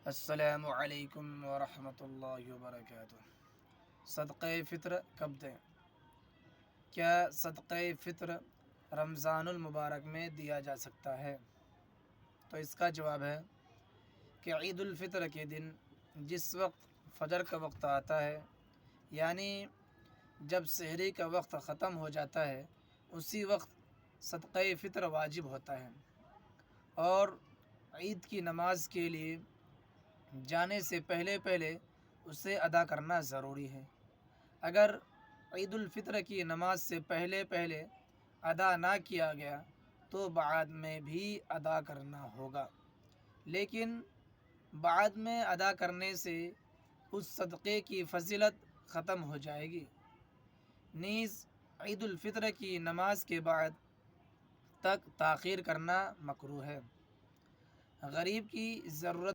السلام علیکم ورحمۃ اللہ وبرکاتہ۔ صدقہ فطر کب دیں؟ کیا صدقہ فطر رمضان المبارک میں دیا جا سکتا ہے؟ تو اس کا جواب ہے کہ عید الفطر کے دن جس وقت فجر کا وقت آتا ہے، یعنی جب سحری کا وقت ختم ہو جاتا ہے، اسی وقت صدقہ فطر واجب ہوتا ہے، اور عید کی نماز کے لیے جانے سے پہلے اسے ادا کرنا ضروری ہے۔ اگر عید الفطر کی نماز سے پہلے ادا نہ کیا گیا تو بعد میں بھی ادا کرنا ہوگا، لیکن بعد میں ادا کرنے سے اس صدقے کی فضیلت ختم ہو جائے گی۔ نیز عید الفطر کی نماز کے بعد تک تاخیر کرنا مکروہ ہے۔ غریب کی ضرورت